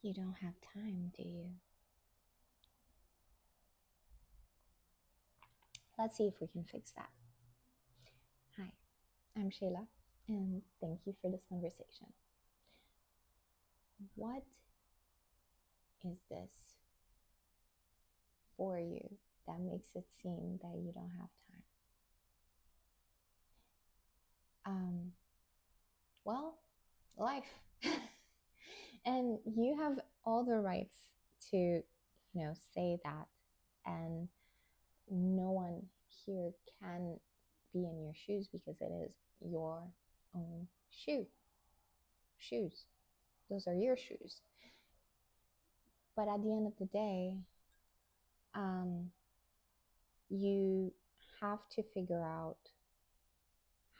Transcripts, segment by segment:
You don't have time, do you? Let's see if we can fix that. Hi, I'm Shayla, and thank you for this conversation. What is this for you that makes it seem that you don't have time? Well, life. And you have all the rights to, say that. And no one here can be in your shoes because it is your own shoes. Those are your shoes. But at the end of the day, um, you have to figure out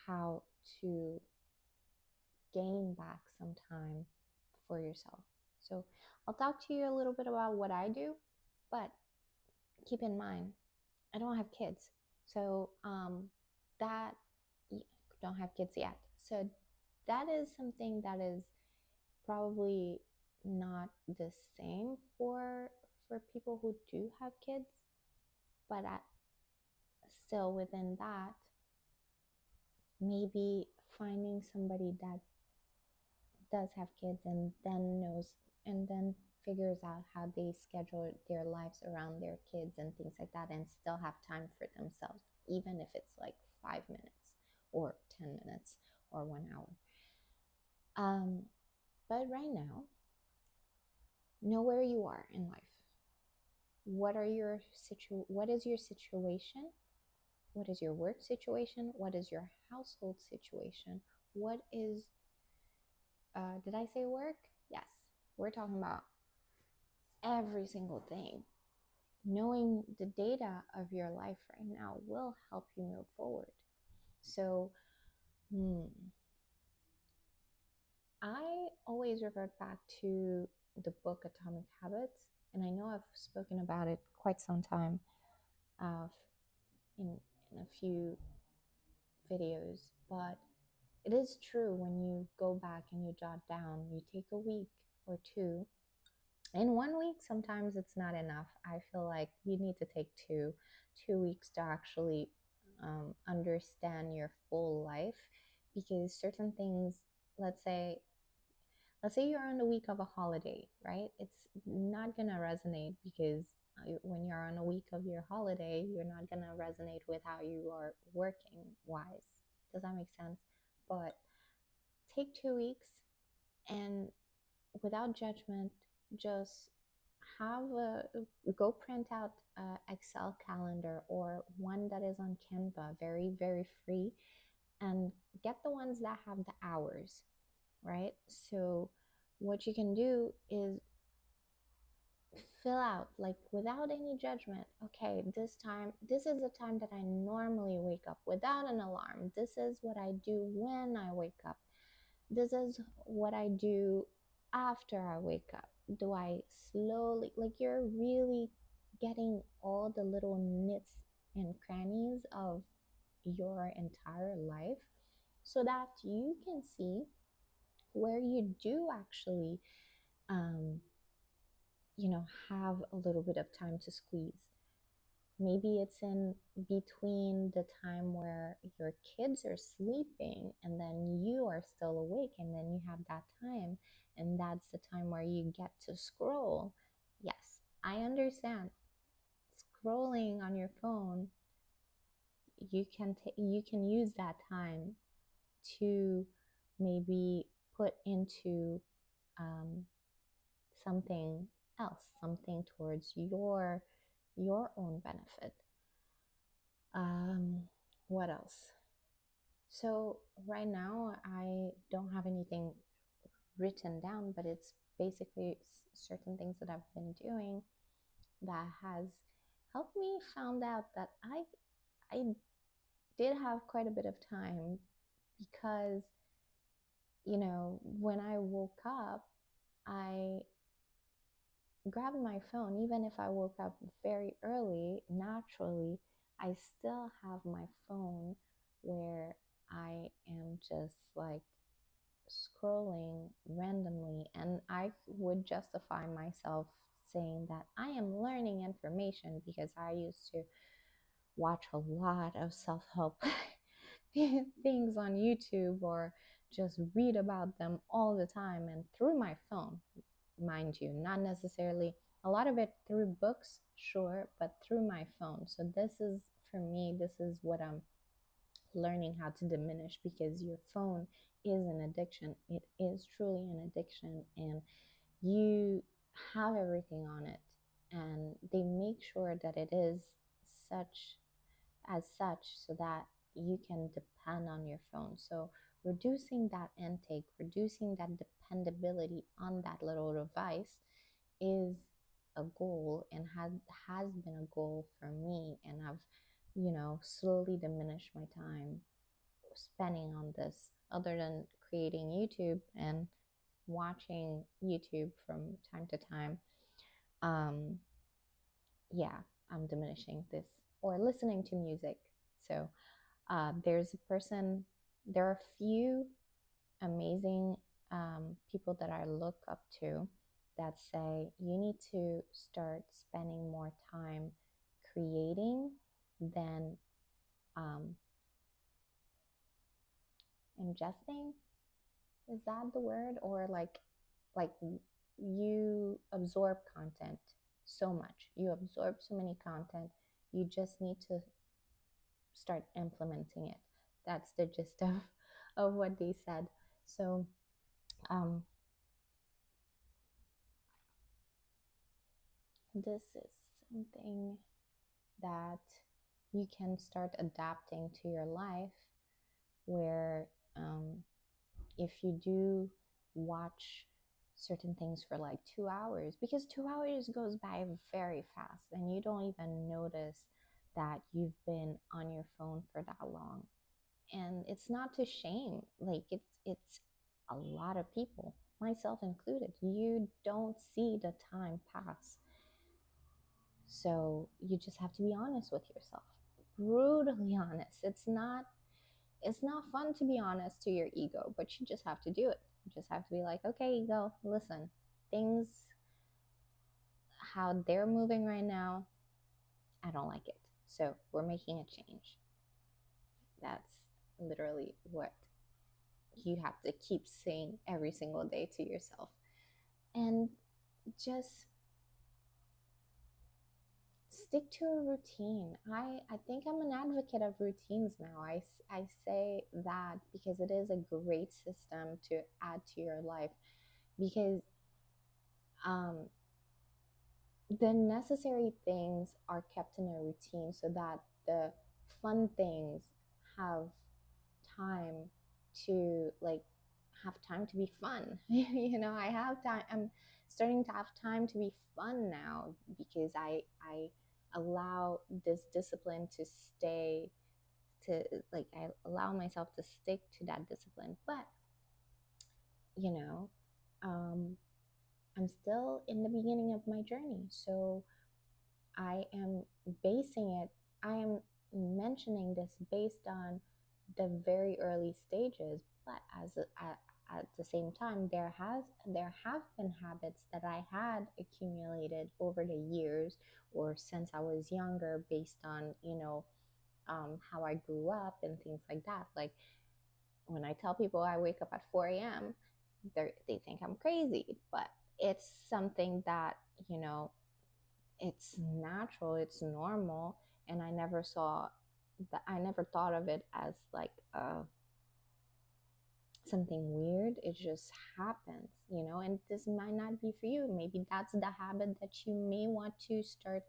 how to gain back some time for yourself. So I'll talk to you a little bit about what I do, but keep in mind, I don't have kids. So that don't have kids yet. So that is something that is probably not the same for people who do have kids, but still within that, maybe finding somebody that does have kids and then knows and then figures out how they schedule their lives around their kids and things like that and still have time for themselves, even if it's like 5 minutes or 10 minutes or 1 hour. But right now, know where you are in life. What is your situation? What is your work situation? What is your household situation? What is did I say work? Yes. We're talking about every single thing. Knowing the data of your life right now will help you move forward. So, I always revert back to the book Atomic Habits, and I know I've spoken about it quite some time uh, in a few videos, but it is true when you go back and you jot down, you take a week or two. In 1 week, sometimes it's not enough. I feel like you need to take two weeks to actually understand your full life, because certain things, let's say let's say you're on the week of a holiday, right? It's not gonna resonate because when you're on a week of your holiday, you're not gonna resonate with how you are working wise. Does that make sense? But take 2 weeks and without judgment, just have a go print out a Excel calendar or one that is on Canva, very, very free, and get the ones that have the hours, right? So what you can do is fill out, like, without any judgment. Okay, this is the time that I normally wake up without an alarm. This is what I do when I wake up. This is what I do after I wake up. Do I slowly, like, you're really getting all the little nits and crannies of your entire life so that you can see where you do actually um, have a little bit of time to squeeze. Maybe it's in between the time where your kids are sleeping and then you are still awake, and then you have that time, and that's the time where you get to scroll. Yes, I understand. Scrolling on your phone, you can use that time to maybe put into um, something else, something towards your own benefit. Um, what else? So right now I don't have anything written down, but it's basically certain things that I've been doing that has helped me found out that I did have quite a bit of time, because when I woke up, I grab my phone. Even if I woke up very early, naturally, I still have my phone where I am just like scrolling randomly, and I would justify myself saying that I am learning information because I used to watch a lot of self help things on YouTube or just read about them all the time and through my phone, mind you, not necessarily a lot of it through books, sure, but through my phone. So, this is for me, this is what I'm learning how to diminish, because your phone is an addiction. It is truly an addiction, and you have everything on it, and they make sure that it is such as such so that you can depend on your phone. So reducing that intake, reducing that dependability on that little device is a goal, and has been a goal for me. And I've, slowly diminished my time spending on this, other than creating YouTube and watching YouTube from time to time. Um, yeah, I'm diminishing this, or listening to music. So there's a person, there are a few amazing people that I look up to that say you need to start spending more time creating than um, ingesting. Is that the word? Or like you absorb content so much. You absorb so many content. You just need to start implementing it. That's the gist of what they said. So um, this is something that you can start adapting to your life, where if you do watch certain things for like 2 hours, because 2 hours goes by very fast and you don't even notice that you've been on your phone for that long. And it's not to shame, like it's a lot of people, myself included, you don't see the time pass. So you just have to be honest with yourself, brutally honest. It's not fun to be honest to your ego, but you just have to do it. You just have to be like, okay, ego, listen, things, how they're moving right now, I don't like it. So we're making a change. That's literally what you have to keep saying every single day to yourself. And just stick to a routine. I think I'm an advocate of routines now. I say that because it is a great system to add to your life, because um, the necessary things are kept in a routine so that the fun things have time to like have time to be fun. I have time. I'm starting to have time to be fun now, because I allow this discipline to stay, to like I allow myself to stick to that discipline. But you know um I'm still in the beginning of my journey, so I am basing it, I am mentioning this based on the very early stages, but at the same time, there have been habits that I had accumulated over the years, or since I was younger, based on how I grew up and things like that. Like when I tell people I wake up at 4 a.m., they think I'm crazy, but it's something that you know it's natural, it's normal, and I never thought of it as like something weird. It just happens, and this might not be for you. Maybe that's the habit that you may want to start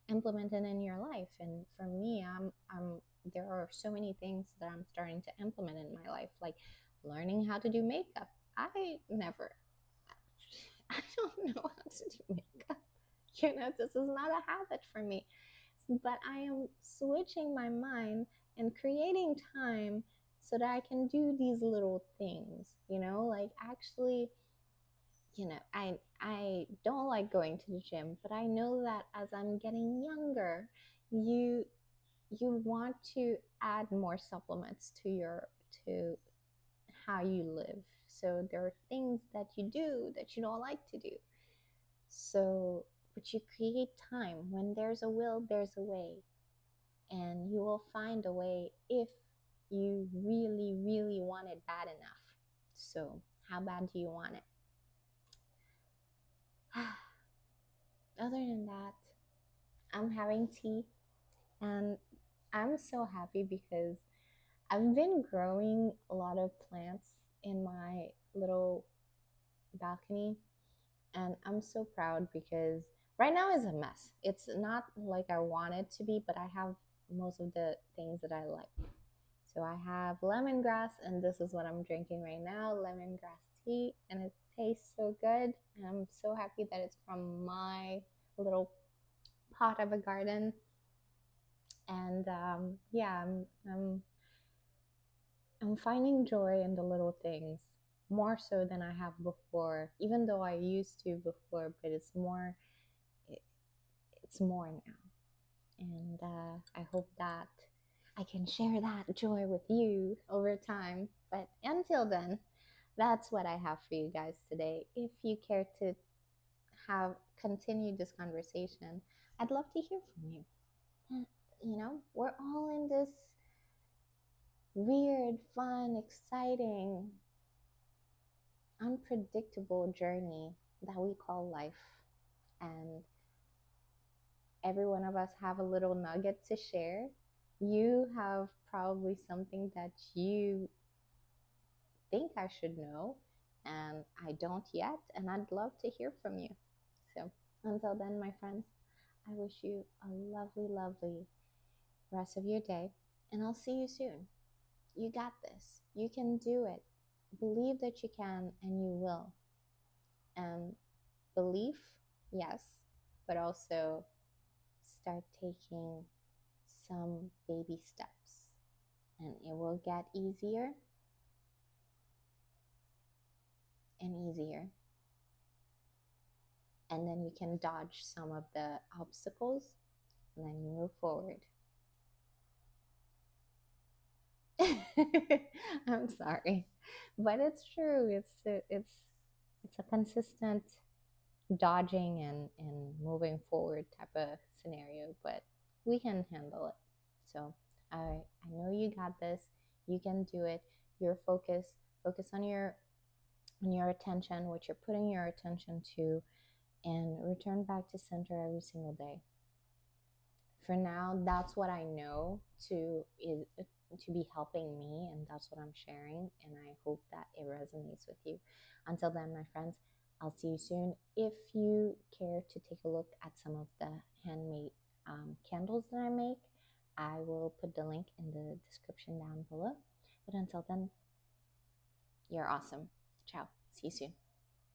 implementing in your life. And for me, I'm there are so many things that I'm starting to implement in my life, like learning how to do makeup. I don't know how to do makeup. This is not a habit for me. But I am switching my mind and creating time so that I can do these little things, like actually, I don't like going to the gym, but I know that as I'm getting younger, you you want to add more supplements to how you live. So there are things that you do that you don't like to do. So, but you create time. When there's a will, there's a way. And you will find a way if you really, really want it bad enough. So, how bad do you want it? Other than that, I'm having tea and I'm so happy because I've been growing a lot of plants in my little balcony, and I'm so proud because right now is a mess. It's not like I want it to be, but I have most of the things that I like. So I have lemongrass, and this is what I'm drinking right now, lemongrass tea, and it tastes so good. And I'm so happy that it's from my little pot of a garden. And yeah, I'm finding joy in the little things more so than I have before. Even though I used to before, but it, it's more now. And I hope that I can share that joy with you over time. But until then, that's what I have for you guys today. If you care to have continued this conversation, I'd love to hear from you. You know, we're all in this weird, fun, exciting, unpredictable journey that we call life. And every one of us have a little nugget to share. You have probably something that you think I should know, and I don't yet, and I'd love to hear from you. So until then, my friends, I wish you a lovely, lovely rest of your day, and I'll see you soon. You got this. You can do it. Believe that you can, and you will. And belief, yes, but also start taking some baby steps, and it will get easier and easier. And then you can dodge some of the obstacles, and then you move forward. I'm sorry, but it's true. It's a consistent dodging and moving forward type of scenario, but we can handle it. So I know you got this. You can do it. Your focus on your attention, what you're putting your attention to, and return back to center every single day. For now, that's what I know to be helping me, and that's what I'm sharing, and I hope that it resonates with you. Until then, my friends, I'll see you soon. If you care to take a look at some of the handmade candles that I make, I will put the link in the description down below. But until then, you're awesome. Ciao. See you soon.